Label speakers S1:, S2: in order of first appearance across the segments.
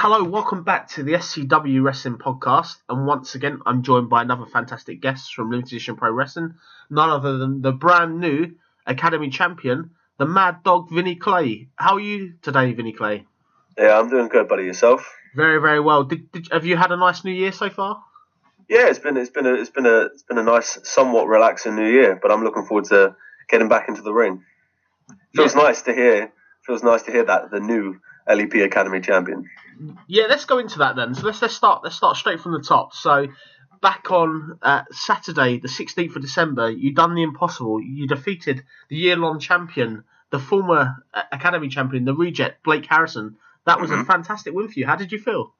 S1: Hello, welcome back to the SCW Wrestling Podcast, and once again I'm joined by another fantastic guest from Limited Edition Pro Wrestling, none other than the brand new Academy Champion, the Mad Dog Vinni Clay. How are you today, Vinni Clay?
S2: Yeah, I'm doing good, buddy. Yourself?
S1: Very, very well. Have you had a nice New Year so far?
S2: Yeah, it's been a nice, somewhat relaxing New Year, but I'm looking forward to getting back into the ring. Feels nice to hear that the new LEP Academy Champion.
S1: Yeah, let's go into that then. So let's start straight from the top. So back on Saturday, the 16th of December, you done the impossible. You defeated the year-long champion, the former Academy champion, the reject Blake Harrison. That was a fantastic win for you. How did you feel?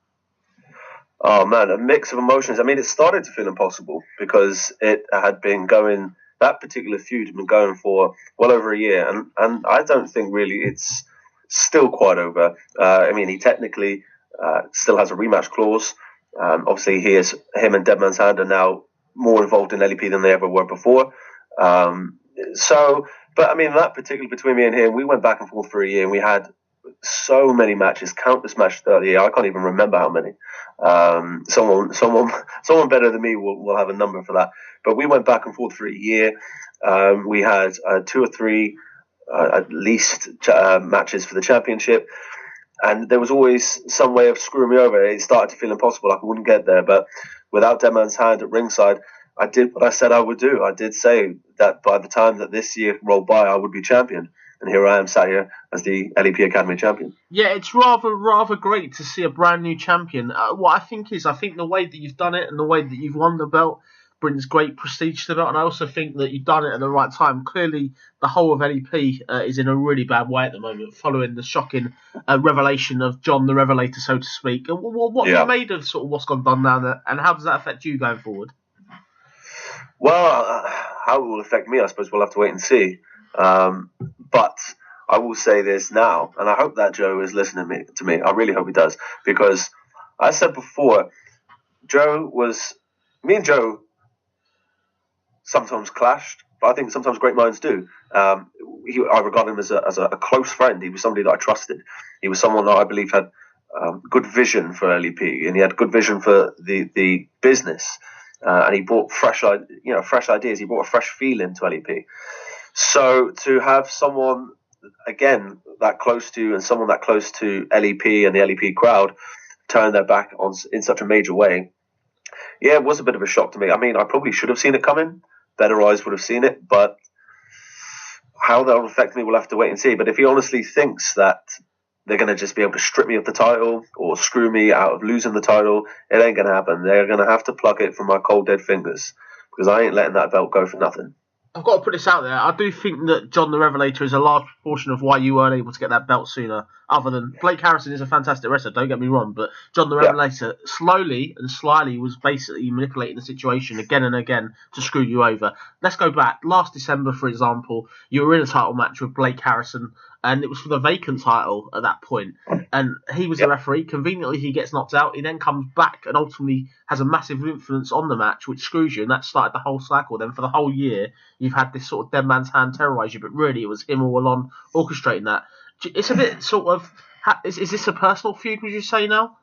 S2: Oh man, a mix of emotions. I mean, it started to feel impossible because it had been going. That particular feud had been going for well over a year, and I don't think really it's still quite over. I mean, he technically still has a rematch clause. Obviously, him and Dead Man's Hand are now more involved in LEP than they ever were before. But I mean, that particularly between me and him, we went back and forth for a year, and we had so many matches, countless matches throughout the year. I can't even remember how many. Someone better than me will have a number for that. But we went back and forth for a year. We had 2 or 3 at least matches for the championship, and there was always some way of screwing me over. It started to feel impossible, like I wouldn't get there. But without Dead Man's Hand at ringside, I did what I said I would do. I did say that by the time that this year rolled by, I would be champion. And here I am sat here as the LEP Academy champion.
S1: Yeah, it's rather great to see a brand new champion. What I think the way that you've done it and the way that you've won the belt brings great prestige to the belt. And I also think that you've done it at the right time. Clearly, the whole of LEP is in a really bad way at the moment, following the shocking revelation of John the Revelator, so to speak. What have you made of sort of what's gone down there, and how does that affect you going forward?
S2: Well, how it will affect me, I suppose we'll have to wait and see. But I will say this now, and I hope that Joe is listening to me. I really hope he does, because I said before, me and Joe sometimes clashed, but I think sometimes great minds do. I regard him as a close friend. He was somebody that I trusted. He was someone that I believe had good vision for LEP, and he had good vision for the business. And he brought fresh ideas. He brought a fresh feel into LEP. So to have someone again that close to, and someone that close to LEP and the LEP crowd turn their back on in such a major way, yeah, it was a bit of a shock to me. I mean, I probably should have seen it coming. Better eyes would have seen it, but how that will affect me, we'll have to wait and see. But if he honestly thinks that they're going to just be able to strip me of the title or screw me out of losing the title, it ain't going to happen. They're going to have to pluck it from my cold, dead fingers, because I ain't letting that belt go for nothing.
S1: I've got to put this out there. I do think that John the Revelator is a large portion of why you weren't able to get that belt sooner. Other than Blake Harrison is a fantastic wrestler, don't get me wrong, but John the Revelator slowly and slyly was basically manipulating the situation again and again to screw you over. Let's go back. Last December, for example, you were in a title match with Blake Harrison, and it was for the vacant title at that point. And he was the referee. Conveniently, he gets knocked out. He then comes back and ultimately has a massive influence on the match, which screws you, and that started the whole cycle. Then for the whole year, you've had this sort of Dead Man's Hand terrorise you, but really it was him all along orchestrating that. It's a bit sort of... Is this a personal feud, would you say now?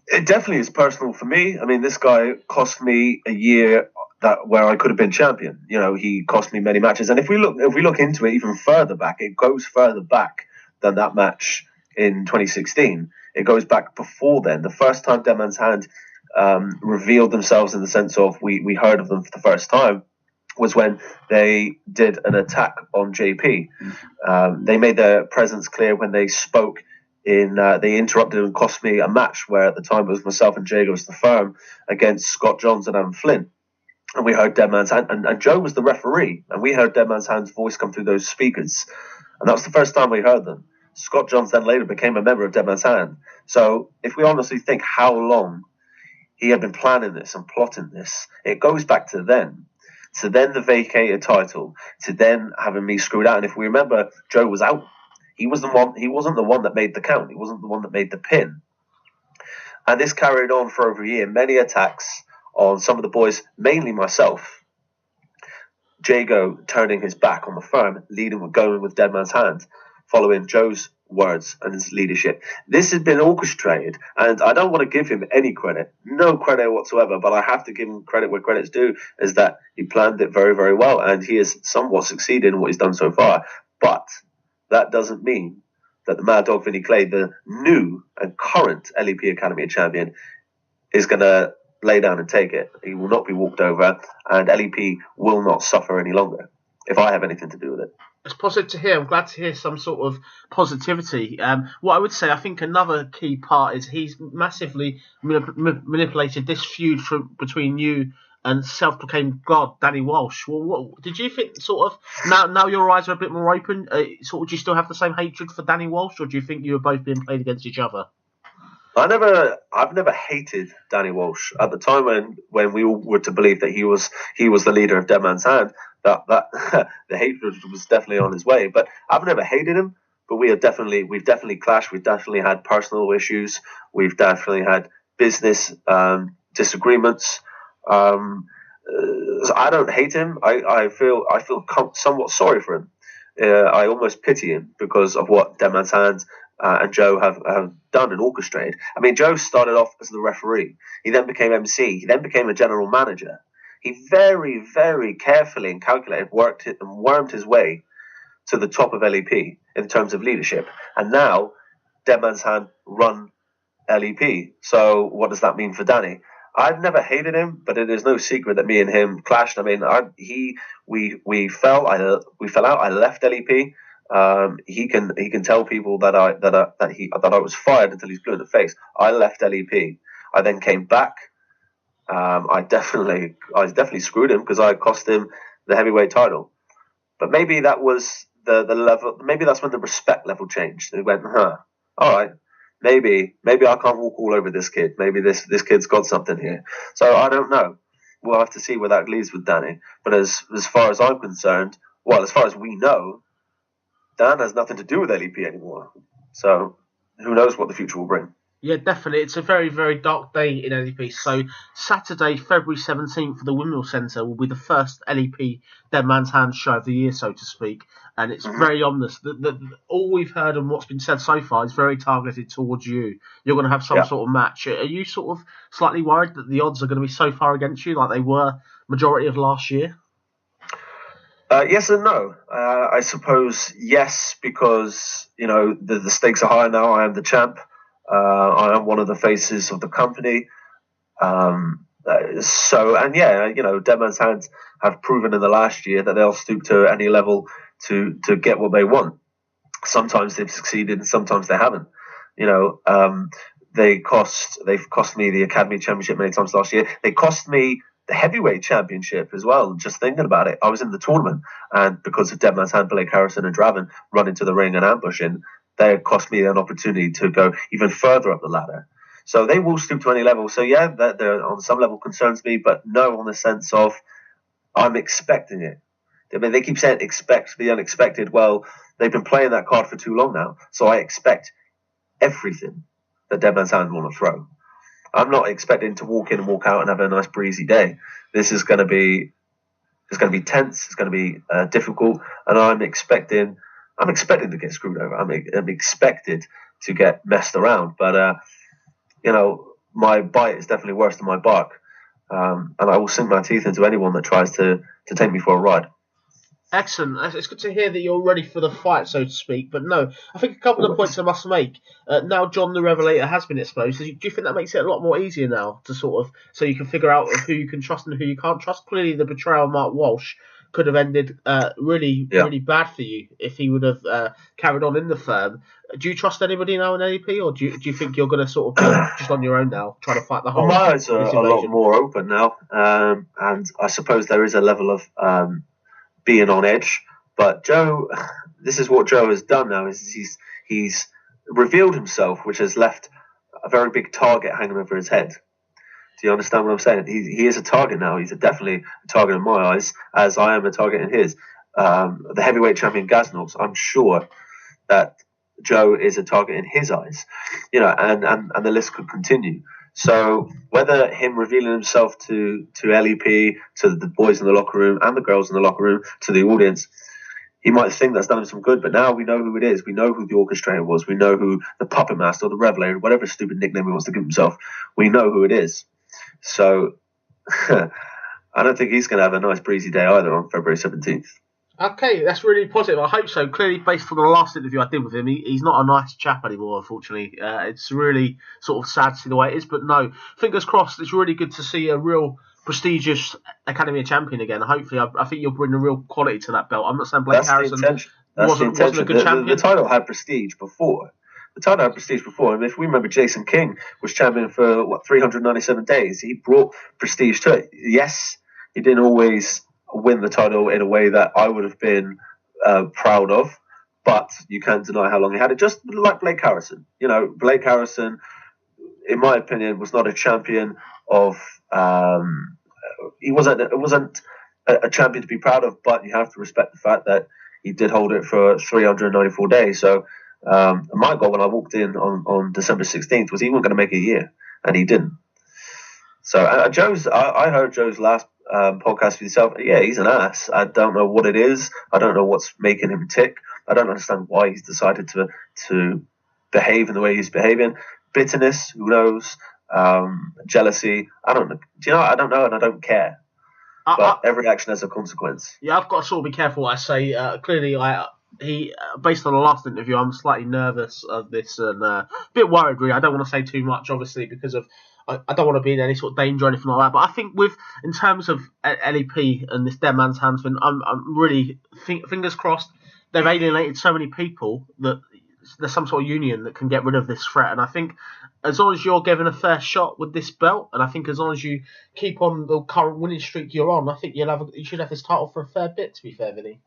S2: It definitely is personal for me. I mean, this guy cost me a year where I could have been champion. You know, he cost me many matches. And if we look into it even further back, it goes further back than that match in 2016. It goes back before then. The first time Dead Man's Hand revealed themselves in the sense of we heard of them for the first time was when they did an attack on JP. They made their presence clear when they spoke they interrupted and cost me a match where at the time it was myself and Jago as the firm against Scott Johns and Adam Flynn. And we heard Dead Man's Hand, and Joe was the referee, and we heard Dead Man's Hand's voice come through those speakers. And that was the first time we heard them. Scott Johns then later became a member of Dead Man's Hand. So if we honestly think how long he had been planning this and plotting this, it goes back to then. To then the vacated title, to then having me screwed out. And if we remember, Joe was out. He wasn't the one that made the count. He wasn't the one that made the pin. And this carried on for over a year. Many attacks on some of the boys, mainly myself. Jago turning his back on the firm, going with Dead Man's Hand, following Joe's words and his leadership. This has been orchestrated, and I don't want to give him any credit, no credit whatsoever, but I have to give him credit where credit's due, is that he planned it very, very well, and he has somewhat succeeded in what he's done so far. But that doesn't mean that the Mad Dog Vinni Clay, the new and current LEP Academy champion, is going to lay down and take it. He will not be walked over, and LEP will not suffer any longer, if I have anything to do with it.
S1: It's positive to hear. I'm glad to hear some sort of positivity. What I would say, I think another key part is he's massively manipulated this feud between you and self-proclaimed God, Danny Walsh. Well, what did you think? Sort of now your eyes are a bit more open. Sort of, do you still have the same hatred for Danny Walsh, or do you think you were both being played against each other?
S2: I've never hated Danny Walsh. At the time when we all were to believe that he was the leader of Dead Man's Hand, that the hatred was definitely on his way. But I've never hated him. But we've definitely clashed. We've definitely had personal issues. We've definitely had business disagreements. So I don't hate him. I feel somewhat sorry for him. I almost pity him because of what Dead Man's Hand and Joe have done and orchestrated. I mean, Joe started off as the referee. He then became MC. He then became a general manager. He very, very carefully and calculated wormed his way to the top of LEP in terms of leadership. And now, Dead Man's Hand run LEP. So what does that mean for Danny? I've never hated him, but it is no secret that me and him clashed. I mean, we fell out. I left LEP. He can tell people that I was fired until he's blue in the face. I left LEP. I then came back. I definitely screwed him because I cost him the heavyweight title. But maybe that was the level. Maybe that's when the respect level changed. He went, all right. Maybe I can't walk all over this kid. Maybe this kid's got something here. So I don't know. We'll have to see where that leads with Danny. But as far as I'm concerned, well, as far as we know, Dan has nothing to do with LEP anymore. So who knows what the future will bring.
S1: Yeah, definitely. It's a very, very dark day in LEP. So Saturday, February 17th for the Windmill Centre will be the first LEP Dead Man's Hand show of the year, so to speak. And it's very ominous. All we've heard and what's been said so far is very targeted towards you. You're going to have some sort of match. Are you sort of slightly worried that the odds are going to be so far against you like they were majority of last year?
S2: Yes and no. I suppose yes, because the stakes are higher now. I am the champ. I am one of the faces of the company. Dead Man's Hands have proven in the last year that they'll stoop to any level to get what they want. Sometimes they've succeeded and sometimes they haven't. They've cost me the Academy Championship many times last year. They cost me the heavyweight championship as well. Just thinking about it, I was in the tournament, and because of Dead Man's Hand, Blake Harrison and Draven run into the ring and ambushing, they cost me an opportunity to go even further up the ladder. So they will stoop to any level. So yeah, that on some level concerns me, but no, on the sense of I'm expecting it. I mean, they keep saying expect the unexpected. Well, they've been playing that card for too long now, so I expect everything that Dead Man's Hand want to throw. I'm not expecting to walk in and walk out and have a nice breezy day. This is going to be tense. It's going to be difficult, and I'm expecting to get screwed over. I'm expected to get messed around. But my bite is definitely worse than my bark, and I will sink my teeth into anyone that tries to take me for a ride.
S1: Excellent. It's good to hear that you're ready for the fight, so to speak. But no, I think a couple of points I must make. Now John the Revelator has been exposed. Do you think that makes it a lot more easier now to sort of so you can figure out who you can trust and who you can't trust? Clearly, the betrayal of Mark Walsh could have ended really bad for you if he would have carried on in the firm. Do you trust anybody now in LEP, or do you think you're going to sort of be just on your own now, trying to fight the whole?
S2: My eyes are a lot more open now, and I suppose there is a level of being on edge. But Joe, this is what Joe has done now. Is he's revealed himself, which has left a very big target hanging over his head. Do you understand what I'm saying? He is a target now. He's definitely a target in my eyes, as I am a target in his. The heavyweight champion Gaznox, I'm sure that Joe is a target in his eyes. And the list could continue. So whether him revealing himself to LEP, to the boys in the locker room and the girls in the locker room, to the audience, he might think that's done him some good, but now we know who it is. We know who the orchestrator was. We know who the puppet master or the revelator, whatever stupid nickname he wants to give himself. We know who it is. So I don't think he's going to have a nice breezy day either on February 17th.
S1: Okay, that's really positive. I hope so. Clearly, based on the last interview I did with him, he's not a nice chap anymore, unfortunately. It's really sort of sad to see the way it is. But no, fingers crossed, it's really good to see a real prestigious Academy of Champion again. Hopefully, I think you'll bring a real quality to that belt. I'm not saying Blake Harrison wasn't a good champion.
S2: The title had prestige before. And if we remember, Jason King was champion for 397 days. He brought prestige to it. Yes, he didn't always win the title in a way that I would have been proud of, but you can't deny how long he had it. Just like Blake Harrison. Blake Harrison, in my opinion, was not a champion of. He wasn't a champion to be proud of, but you have to respect the fact that he did hold it for 394 days. So my goal when I walked in on December 16th was he wasn't going to make a year, and he didn't. So I heard Joe's last podcast with yourself. Yeah, he's an ass. I don't know what it is. I don't know what's making him tick. I don't understand why he's decided to behave in the way he's behaving. Bitterness, who knows? Jealousy, I don't know. I don't know, and I don't care. But every action has a consequence.
S1: Yeah, I've got to sort of be careful what I say. Clearly, based on the last interview, I'm slightly nervous of this and a bit worried, really. I don't want to say too much, obviously, because of I don't want to be in any sort of danger or anything like that. But I think in terms of LEP and this dead man's hands thing, I'm really fingers crossed. They've alienated so many people that there's some sort of union that can get rid of this threat. And I think as long as you're given a fair shot with this belt, and I think as long as you keep on the current winning streak you're on, I think you should have this title for a fair bit, to be fair, Vinny.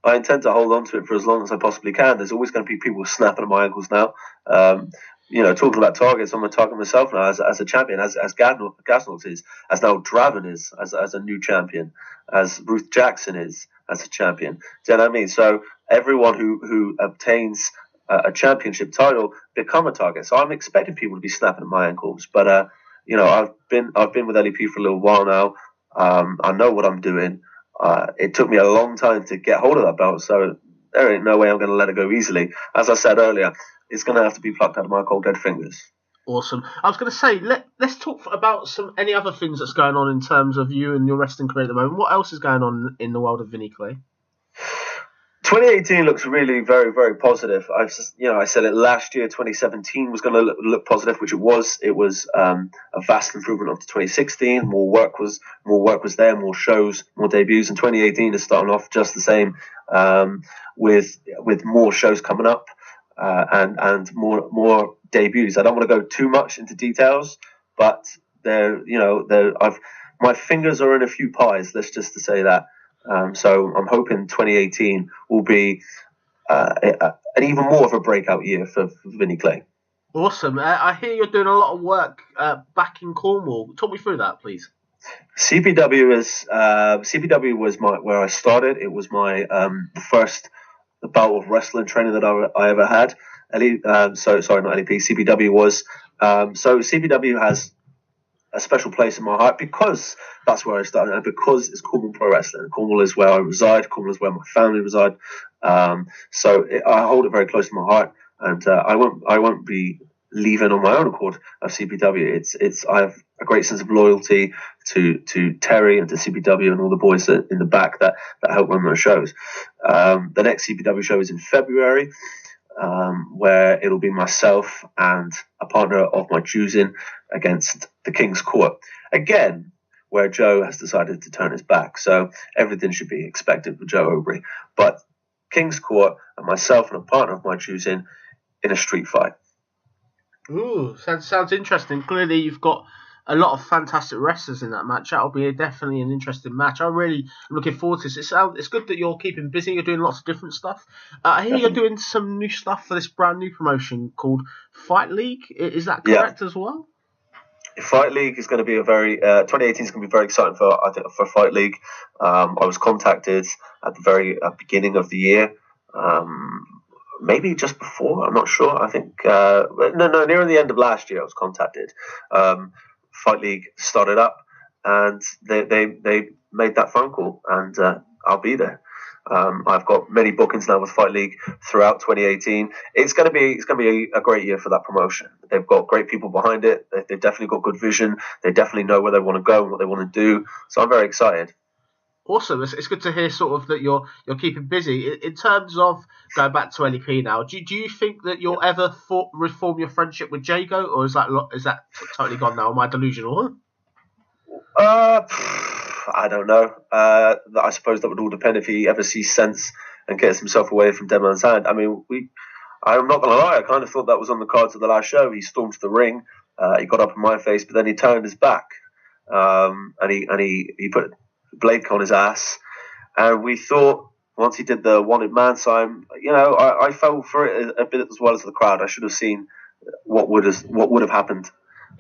S2: I intend to hold on to it for as long as I possibly can. There's always going to be people snapping at my ankles now. Talking about targets, I'm going to target myself now as a champion, as Gasnox is, as now Draven is, as a new champion, as Ruth Jackson is, as a champion. Do you know what I mean? So everyone who obtains a championship title become a target. So I'm expecting people to be snapping at my ankles. But I've been with LEP for a little while now. I know what I'm doing. It took me a long time to get hold of that belt, so there ain't no way I'm going to let it go easily. As I said earlier, it's going to have to be plucked out of my cold dead fingers.
S1: Awesome. I was going to say, let's talk about any other things that's going on in terms of you and your wrestling career at the moment. What else is going on in the world of Vinny Clay?
S2: 2018 looks really very, very positive. I said it last year. 2017 was going to look positive, which it was. It was a vast improvement up to 2016. More work was there, more shows, more debuts, and 2018 is starting off just the same, with more shows coming up and more debuts. I don't want to go too much into details, but my fingers are in a few pies. Let's just to say that. So I'm hoping 2018 will be an even more of a breakout year for Vinny Clay.
S1: Awesome. I hear you're doing a lot of work back in Cornwall. Talk me through that, please.
S2: CPW was where I started. It was my first bout of wrestling training that I ever had. CPW was. So CPW has a special place in my heart because that's where I started, and because it's Cornwall Pro Wrestling. Cornwall is where I reside. Cornwall is where my family reside. I hold it very close to my heart, and I won't be leaving on my own accord of CPW. I have a great sense of loyalty to Terry and to CPW and all the boys in the back that help run those shows. The next CPW show is in February. Where it'll be myself and a partner of my choosing against the King's Court. Again, where Joe has decided to turn his back. So everything should be expected with Joe Aubrey. But King's Court and myself and a partner of my choosing in a street fight. Ooh,
S1: sounds interesting. Clearly you've got a lot of fantastic wrestlers in that match. That'll be definitely an interesting match. I really am looking forward to this. It's good that you're keeping busy. You're doing lots of different stuff. I hear you're doing some new stuff for this brand new promotion called Fight League. Is that correct as well?
S2: Fight League is going to be 2018 is going to be very exciting for Fight League. I was contacted at the very beginning of the year. Maybe just before, I'm not sure. I think near the end of last year I was contacted. Fight League started up, and they made that phone call, and I'll be there. I've got many bookings now with Fight League throughout 2018. It's going to be a great year for that promotion. They've got great people behind it. They've definitely got good vision. They definitely know where they want to go and what they want to do. So I'm very excited.
S1: Awesome. It's good to hear sort of that you're keeping busy. In terms of going back to LEP now, do you think that you'll ever reform your friendship with Jago, or is that totally gone now? Am I delusional?
S2: I don't know. I suppose that would all depend if he ever sees sense and gets himself away from Dead Man's Hand. I mean, I'm not going to lie, I kind of thought that was on the cards of the last show. He stormed to the ring, he got up in my face, but then he turned his back, and he put Blake on his ass, and we thought once he did the wanted man sign, I fell for it a bit as well as the crowd. I should have seen what would have happened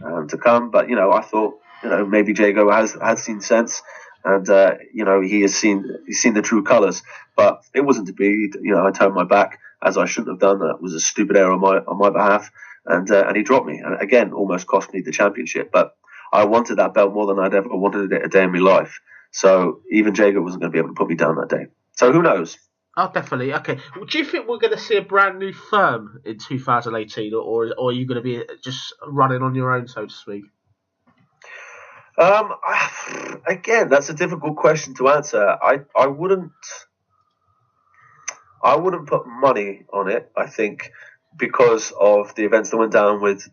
S2: to come, but I thought maybe Jago has seen sense, and he's seen the true colours, but it wasn't to be. I turned my back as I shouldn't have done. That was a stupid error on my behalf, and he dropped me, and again almost cost me the championship. But I wanted that belt more than I'd ever wanted it a day in my life. So even Jago wasn't going to be able to put me down that day. So who knows?
S1: Oh, definitely. Okay. Well, do you think we're going to see a brand new firm in 2018, or are you going to be just running on your own, so to speak?
S2: Again, that's a difficult question to answer. I wouldn't put money on it. I think because of the events that went down with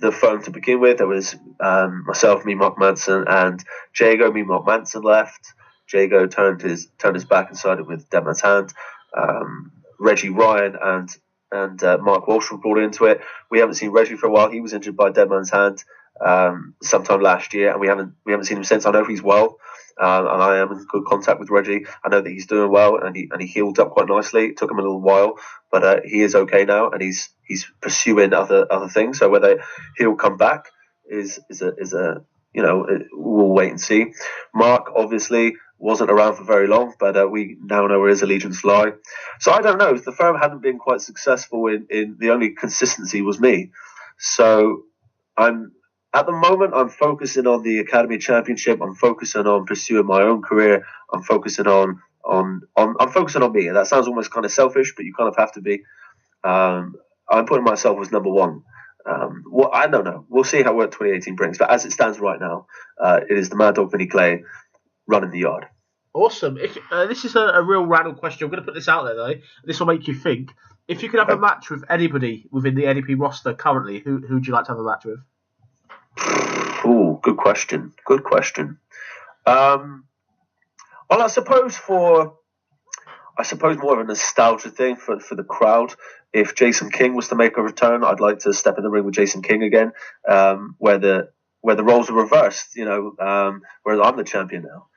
S2: the firm to begin with. There was myself, me, Mark Manson, and Jago. Me, Mark Manson left. Jago turned his back and sided with Dead Man's Hand. Reggie Ryan and Mark Walsh were brought into it. We haven't seen Reggie for a while. He was injured by Dead Man's Hand sometime last year, and we haven't seen him since. I know he's well, and I am in good contact with Reggie. I know that he's doing well, and he healed up quite nicely. It took him a little while, but he is okay now, and he's pursuing other things. So whether he'll come back is a we'll wait and see. Mark obviously wasn't around for very long, but we now know where his allegiance lie. So I don't know. If the firm hadn't been quite successful in the only consistency was me. So at the moment, I'm focusing on the Academy Championship. I'm focusing on pursuing my own career. I'm focusing on me. And that sounds almost kind of selfish, but you kind of have to be. I'm putting myself as number one. I don't know. We'll see how what 2018 brings. But as it stands right now, it is the Mad Dogg Vinni Clay running the yard.
S1: Awesome. This is a real random question. I'm going to put this out there, though. This will make you think. If you could have a match with anybody within the LEP roster currently, who would you like to have a match with?
S2: Oh, good question. Well, I suppose more of a nostalgia thing for the crowd. If Jason King was to make a return, I'd like to step in the ring with Jason King again, where the roles are reversed. Whereas I'm the champion now.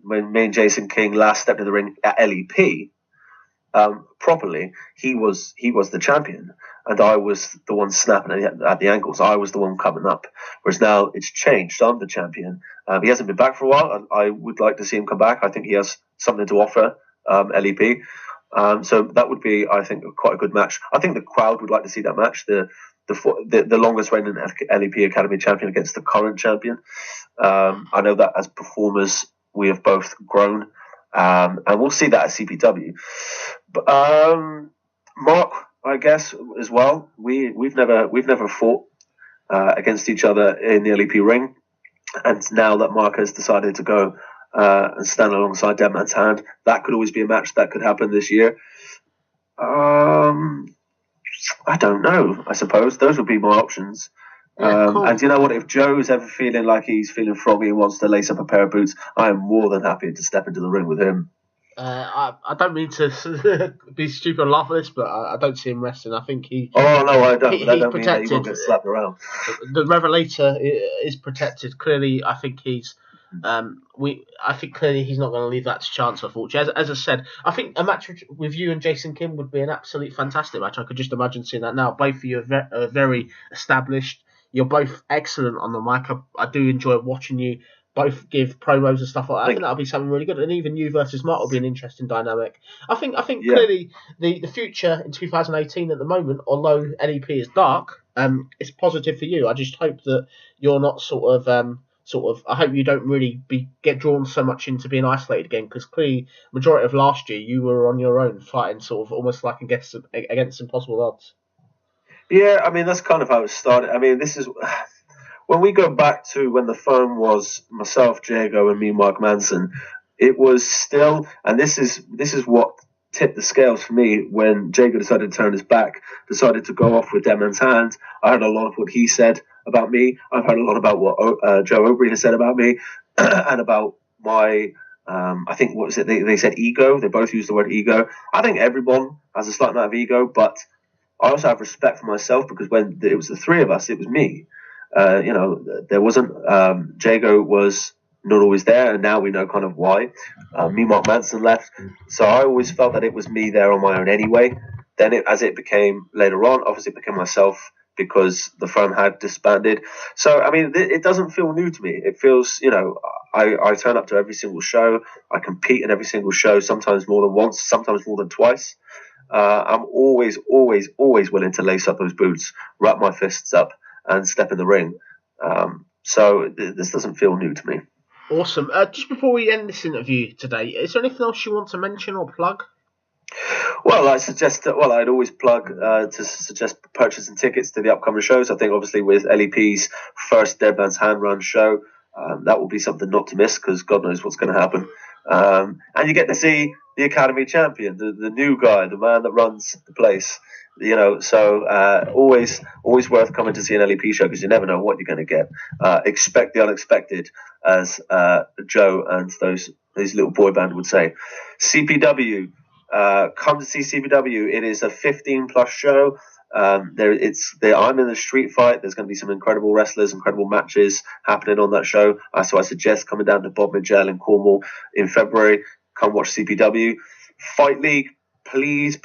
S2: When me and Jason King last stepped in the ring at LEP, properly, he was the champion, and I was the one snapping at the ankles. I was the one coming up. Whereas now it's changed. I'm the champion. He hasn't been back for a while, and I would like to see him come back. I think he has something to offer LEP. So that would be, I think, quite a good match. I think the crowd would like to see that match. The longest reigning LEP Academy champion against the current champion. I know that as performers, we have both grown, and we'll see that at CPW. But Mark, I guess as well. We've never fought against each other in the LEP ring, and now that Mark has decided to go and stand alongside Dead Man's Hand, that could always be a match that could happen this year. I don't know. I suppose those would be my options. Yeah, cool. And you know what? If Joe's ever feeling like he's feeling froggy and wants to lace up a pair of boots, I am more than happy to step into the ring with him.
S1: I don't mean to be stupid and laugh at this, but I don't see him resting. I think he.
S2: Oh no, I don't.
S1: He's
S2: don't
S1: protected.
S2: Mean that he won't get slapped around.
S1: The Revelator is protected. Clearly, I think he's. I think clearly he's not going to leave that to chance, unfortunately. As I said, I think a match with you and Jason Kim would be an absolute fantastic match. I could just imagine seeing that now. Both of you are very established. You're both excellent on the mic. I do enjoy watching you both give promos and stuff like that. I think that'll be something really good. And even you versus Mark will be an interesting dynamic. I think clearly the future in 2018 at the moment, although LEP is dark, it's positive for you. I just hope that you're not sort of sort of, I hope you don't really get drawn so much into being isolated again, because clearly, majority of last year you were on your own fighting sort of almost like against impossible odds.
S2: Yeah, I mean, that's kind of how it started. I mean, this is when we go back to when the firm was myself, Jago, and me, Mark Manson. It was still, and this is what tipped the scales for me when Jago decided to turn his back, decided to go off with Dead Man's Hand. I heard a lot of what he said about me. I've heard a lot about what Joe Obrey has said about me and about my. I think what was it? They said ego. They both used the word ego. I think everyone has a slight amount of ego, but I also have respect for myself because when it was the three of us, it was me. There wasn't. Jago was not always there, and now we know kind of why. Me, Mark Manson left, so I always felt that it was me there on my own anyway. Then, as it became later on, obviously it became myself because the firm had disbanded. So, I mean, it doesn't feel new to me. It feels, I turn up to every single show. I compete in every single show, sometimes more than once, sometimes more than twice. I'm always willing to lace up those boots, wrap my fists up, and step in the ring. So this doesn't feel new to me.
S1: Awesome. Just before we end this interview today, is there anything else you want to mention or plug?
S2: Well, I'd always plug to suggest purchasing tickets to the upcoming shows. I think obviously with LEP's first Dead Man's Hand run show, that will be something not to miss because God knows what's going to happen. And you get to see the Academy champion, the new guy, the man that runs the place. So always worth coming to see an LEP show because you never know what you're going to get. Expect the unexpected, as Joe and these little boy band would say. CPW, come to see CPW. It is a 15+ show. I'm in the street fight. There's going to be some incredible wrestlers, incredible matches happening on that show. So I suggest coming down to Bodmin Jail in Cornwall in February. Come watch CPW. Fight League. Please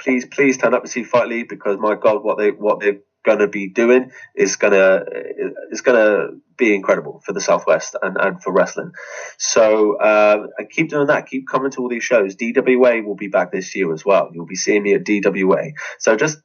S2: turn up to see Fight League because my God, what they're going to be doing is going to be incredible for the Southwest and for wrestling. So I keep doing that. Keep coming to all these shows. DWA will be back this year as well. You'll be seeing me at DWA. So just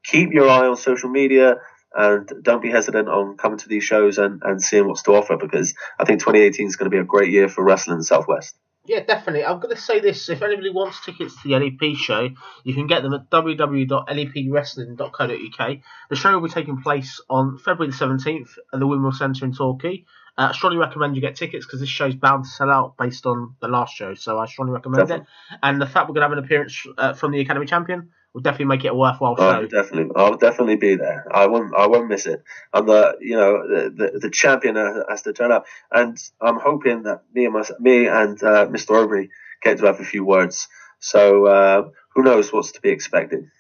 S2: keep your eye on social media and don't be hesitant on coming to these shows and seeing what's to offer because I think 2018 is going to be a great year for wrestling in the Southwest. Yeah,
S1: definitely. I'm going to say this. If anybody wants tickets to the LEP show, you can get them at www.lepwrestling.co.uk. The show will be taking place on February the 17th at the Windmill Centre in Torquay. I strongly recommend you get tickets because this show's bound to sell out based on the last show, so I strongly recommend it. And the fact we're going to have an appearance from the Academy champion will definitely make it a worthwhile show.
S2: I'll definitely be there. I won't miss it. And the champion has to turn up, and I'm hoping that me and Mr. Obrey get to have a few words. So who knows what's to be expected.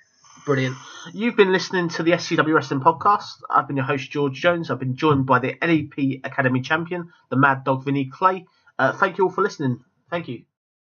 S1: Brilliant. You've been listening to the SCW Wrestling Podcast. I've been your host, George Jones. I've been joined by the LEP Academy champion, the Mad Dogg Vinni Clay. Thank you all for listening. Thank you.